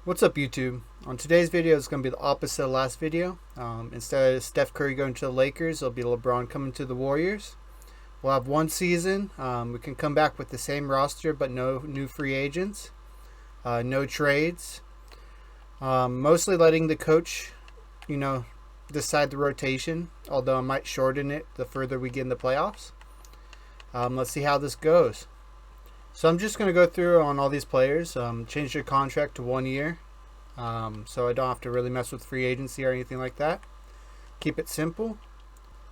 What's up, YouTube? On today's video, it's going to be the opposite of last video. Instead of Steph Curry going to the Lakers, it'll be LeBron coming to the Warriors. We'll have one season. We can come back with the same roster, but no new free agents, no trades. Mostly letting the coach, decide the rotation. Although I might shorten it the further we get in the playoffs. Let's see how this goes. So I'm just going to go through on all these players, change their contract to 1 year, so I don't have to really mess with free agency or anything like that. Keep it simple.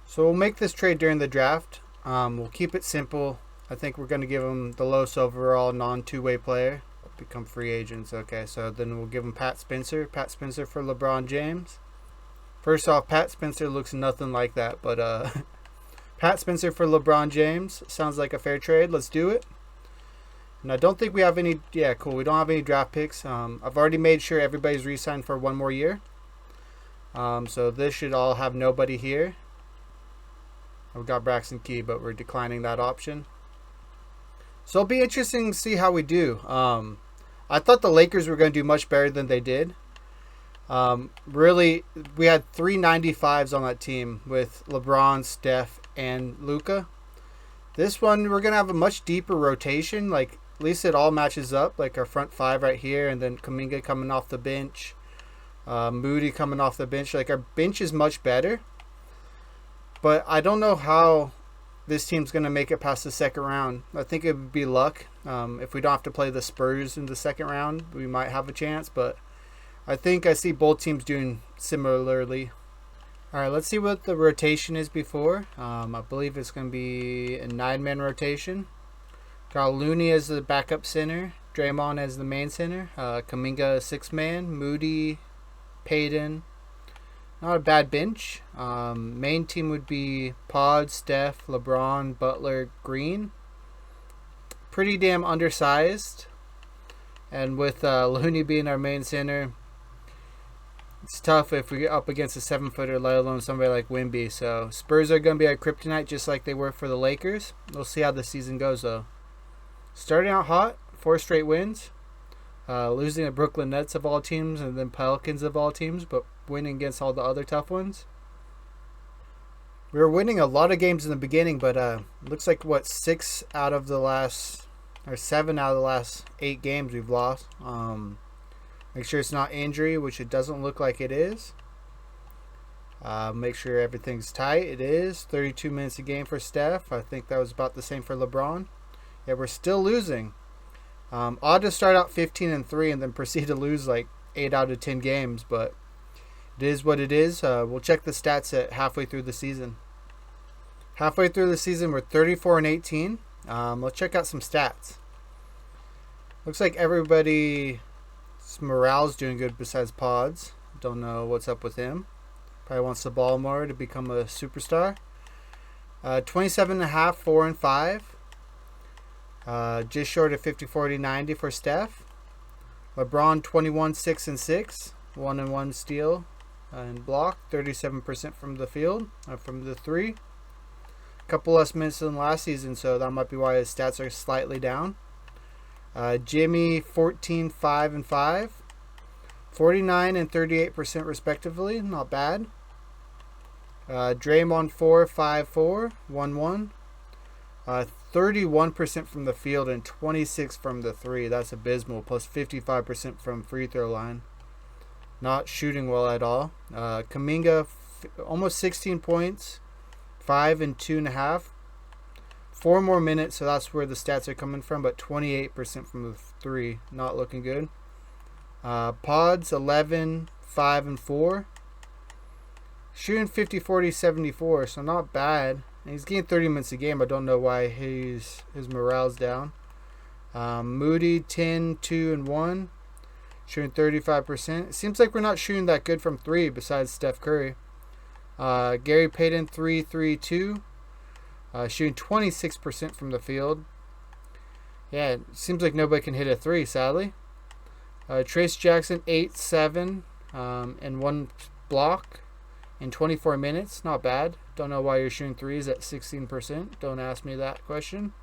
So we'll make this trade during the draft. We'll keep it simple. I think we're going to give them the lowest overall non-two-way player. Become free agents. Okay, so then we'll give them Pat Spencer. Pat Spencer for LeBronJames. First off, Pat Spencer looks nothing like that, but Pat Spencer for LeBronJames sounds like a fair trade. Let's do it. And I don't think we have any. Yeah, cool. We don't have any draft picks. I've already made sure everybody's re-signed for 1 more year. So this should all have nobody here. We've got Braxton Key, but we're declining that option. So it'll be interesting to see how we do. I thought the Lakers were going to do much better than they did. Really, we had 3 95s on that team with LeBron, Steph, and Luka. This one, we're going to have a much deeper rotation. Like, at least it all matches up. Like our front 5 right here, and then Kuminga coming off the bench. Moody coming off the bench. Like, our bench is much better. But I don't know how this team's going to make it past the second round. I think it would be luck. If we don't have to play the Spurs in the second round, we might have a chance. But I think I see both teams doing similarly. Alright, let's see what the rotation is before. I believe it's going to be a 9-man rotation. Got Looney as the backup center. Draymond as the main center. Kuminga 6-man. Moody, Payton. Not a bad bench. Main team would be Pod, Steph, LeBron, Butler, Green. Pretty damn undersized. And with Looney being our main center, it's tough if we get up against a 7-footer, let alone somebody like Wemby. So Spurs are going to be our kryptonite just like they were for the Lakers. We'll see how the season goes, though. Starting out hot, 4 straight wins. Losing to Brooklyn Nets of all teams and then Pelicans of all teams, but winning against all the other tough ones. We were winning a lot of games in the beginning, but looks like, 7 out of the last 8 games we've lost. Make sure it's not injury, which it doesn't look like it is. Make sure everything's tight. It is. 32 minutes a game for Steph. I think that was about the same for LeBron. Yeah, we're still losing. Odd to start out 15-3 and then proceed to lose like 8 out of 10 games, but it is what it is. We'll check the stats at halfway through the season. Halfway through the season, we're 34-18. Let's check out some stats. Looks like everybody's morale's doing good besides Pods. Don't know what's up with him. Probably wants the ball more to become a superstar. 27.5, 4 and 5. Just short of 50-40-90 for Steph. LeBron 21, 6 and 6. 1 and 1 steal and block. 37% from the field, from the 3. A couple less minutes than last season, so that might be why his stats are slightly down. Jimmy 14, 5 and 5. 49 and 38% respectively. Not bad. Draymond 4, 5, 4. 1, 1. 31% from the field and 26 from the 3. That's abysmal. Plus 55% from free throw line. Not shooting well at all. Kuminga almost 16 points. 5 and 2.5. 4 more minutes, so that's where the stats are coming from, but 28% from the 3. Not looking good. Pods 11, 5 and 4. Shooting 50-40-74, so not bad. And he's getting 30 minutes a game. I don't know why his morale's down. Moody 10, 2 and 1. Shooting 35%. It seems like we're not shooting that good from 3 besides Steph Curry. Gary Payton 3, 3, 2. Shooting 26% from the field. Yeah, it seems like nobody can hit a 3, sadly. Trace Jackson 8, 7 and 1 block in 24 minutes. Not bad. Don't know why you're shooting 3s at 16%. Don't ask me that question.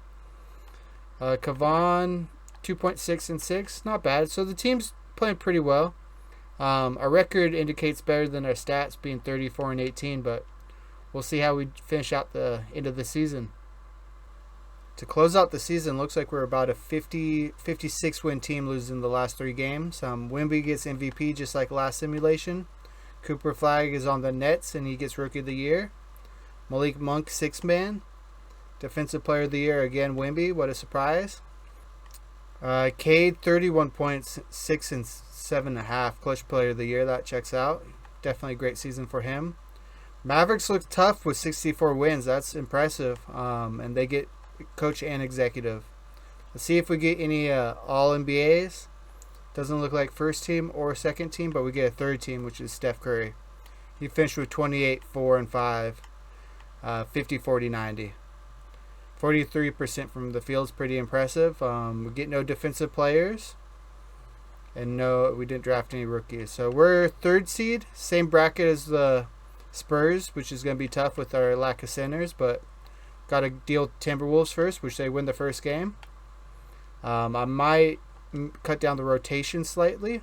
Kavan 2.6 and 6. Not bad. So the team's playing pretty well. Our record indicates better than our stats, being 34-18, but we'll see how we finish out the end of the season. To close out the season, looks like we're about a 56 win team, losing the last 3 games. Wemby gets MVP just like last simulation. Cooper Flag is on the Nets and he gets Rookie of the Year. Malik Monk 6-man. Defensive Player of the Year again, Wemby. What a surprise. Cade 31 points, 6 and 7.5. Clutch Player of the Year. That checks out. Definitely a great season for him. Mavericks look tough with 64 wins. That's impressive. And they get coach and executive. Let's see if we get any all NBAs. Doesn't look like first team or second team, but we get a third team, which is Steph Curry. He finished with 28, 4 and 5, 50, 40, 90. 43% from the field is pretty impressive. We get no defensive players, and no, we didn't draft any rookies. So we're third seed, same bracket as the Spurs, which is going to be tough with our lack of centers, but got to deal with Timberwolves first, which they win the first game. I might cut down the rotation slightly.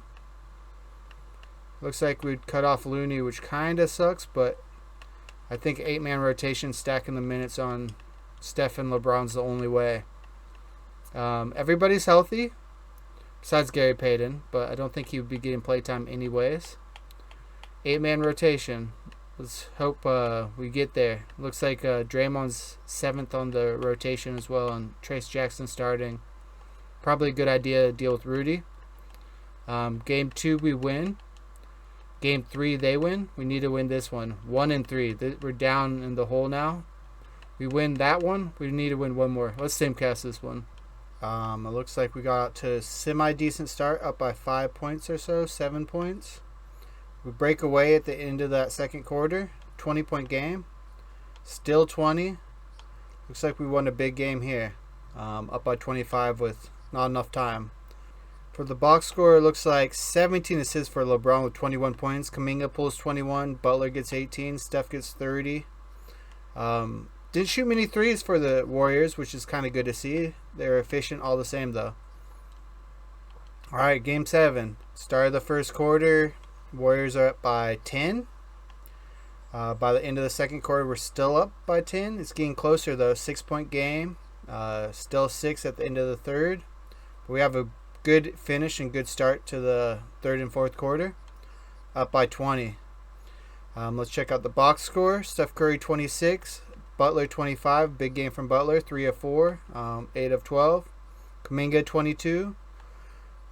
Looks like we'd cut off Looney, which kind of sucks, but I think 8-man rotation stacking the minutes on Steph and LeBron's the only way. Everybody's healthy, besides Gary Payton, but I don't think he would be getting playtime anyways. 8-man rotation. Let's hope we get there. Looks like Draymond's 7th on the rotation as well, and Trace Jackson starting. Probably a good idea to deal with Rudy. Game 2 we win. Game 3 they win. We need to win this one. 1 and 3. We're down in the hole now. We win that one. We need to win one more. Let's simcast this one. It looks like we got out to a semi-decent start, up by 5 points or so, 7 points. We break away at the end of that second quarter. 20-point game. Still 20. Looks like we won a big game here. Up by 25 with not enough time. For the box score, it looks like 17 assists for LeBron with 21 points. Kuminga pulls 21. Butler gets 18. Steph gets 30. Didn't shoot many threes for the Warriors, which is kind of good to see. They're efficient all the same, though. All right, Game 7. Start of the first quarter. Warriors are up by 10. By the end of the second quarter, we're still up by 10. It's getting closer, though. 6-point game. Still 6 at the end of the third. We have a good finish and good start to the third and fourth quarter. Up by 20. Let's check out the box score. Steph Curry 26. Butler 25. Big game from Butler. 3 of 4. 8 of 12. Kuminga 22.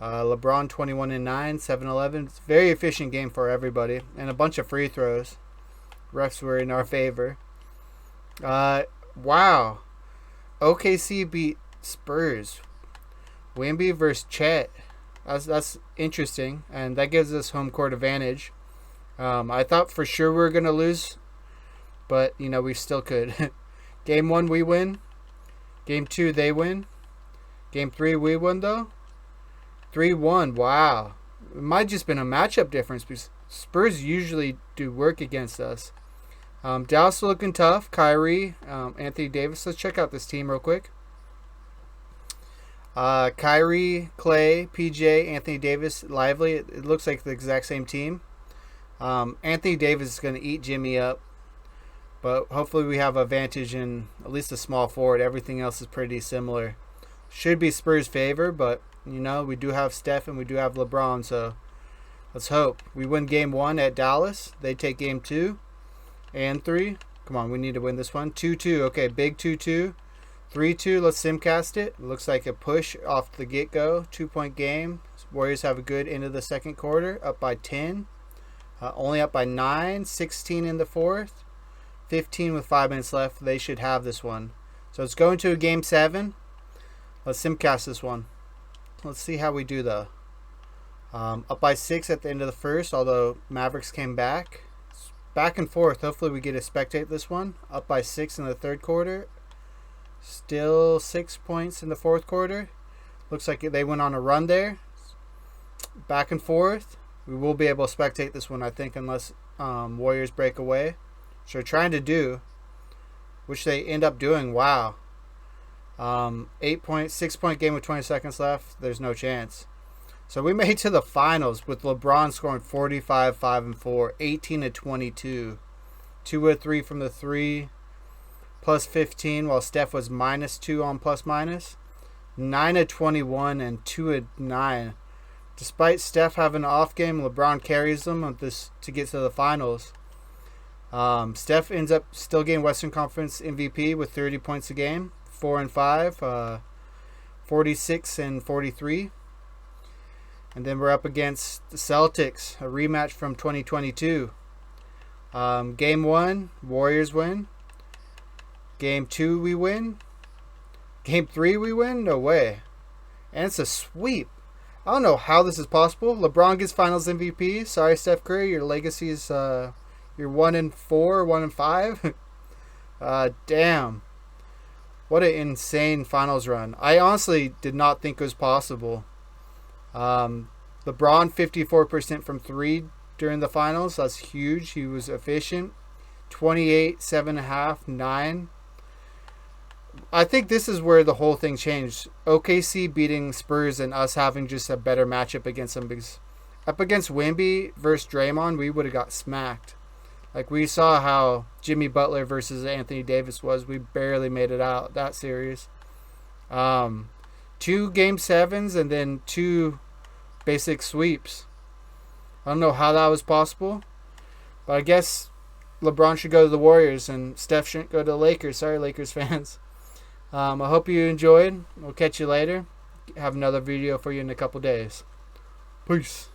LeBron 21 and 9, 7-11. It's a very efficient game for everybody, and a bunch of free throws. Refs were in our favor. Wow. OKC beat Spurs. Wemby versus Chet. That's interesting, and that gives us home court advantage. I thought for sure we were going to lose, but we still could. Game 1 we win. Game 2 they win. Game 3 we win though. 3-1. Wow. It might just been a matchup difference because Spurs usually do work against us. Dallas looking tough. Kyrie, Anthony Davis. Let's check out this team real quick. Kyrie, Clay, PJ, Anthony Davis, Lively. It looks like the exact same team. Anthony Davis is going to eat Jimmy up. But hopefully we have advantage in at least a small forward. Everything else is pretty similar. Should be Spurs' favor, but we do have Steph and we do have LeBron, so let's hope. We win Game 1 at Dallas. They take Game 2 and 3. Come on, we need to win this one. 2-2. Okay, big 2-2. 3-2. Let's simcast it. Looks like a push off the get-go. 2-point game. Warriors have a good end of the second quarter. Up by 10. Only up by 9. 16 in the fourth. 15 with 5 minutes left. They should have this one. So it's going to a Game 7. Let's simcast this one. Let's see how we do, though. Up by 6 at the end of the first, although Mavericks came back. It's back and forth. Hopefully we get to spectate this one. Up by 6 in the third quarter. Still 6 points in the fourth quarter. Looks like they went on a run there. Back and forth. We will be able to spectate this one, I think, unless Warriors break away. So they're trying to do, which they end up doing. Wow. 6-point game with 20 seconds left. There's no chance. So we made it to the finals with LeBron scoring 45, 5 and 4, 18 of 22, 2 of 3 from the three, plus 15, while Steph was -2 on plus minus, 9 of 21 and 2 of 9. Despite Steph having an off game, LeBron carries them on this to get to the finals. Steph ends up still getting Western Conference MVP with 30 points a game, 4 and 5, 46 and 43. And then we're up against the Celtics, a rematch from 2022. Game 1, Warriors win. Game 2, we win. Game 3, we win? No way. And it's a sweep. I don't know how this is possible. LeBron gets Finals MVP. Sorry, Steph Curry, your legacy is you're 1-4, 1-5. Damn. What an insane finals run. I honestly did not think it was possible. LeBron 54% from 3 during the finals. That's huge. He was efficient. 28, 7.5, 9. I think this is where the whole thing changed. OKC beating Spurs and us having just a better matchup against them, because up against Wemby versus Draymond, we would have got smacked. Like we saw how Jimmy Butler versus Anthony Davis was. We barely made it out that series. 2 game 7s and then 2 basic sweeps. I don't know how that was possible, but I guess LeBron should go to the Warriors and Steph shouldn't go to the Lakers. Sorry, Lakers fans. I hope you enjoyed. We'll catch you later. Have another video for you in a couple days. Peace.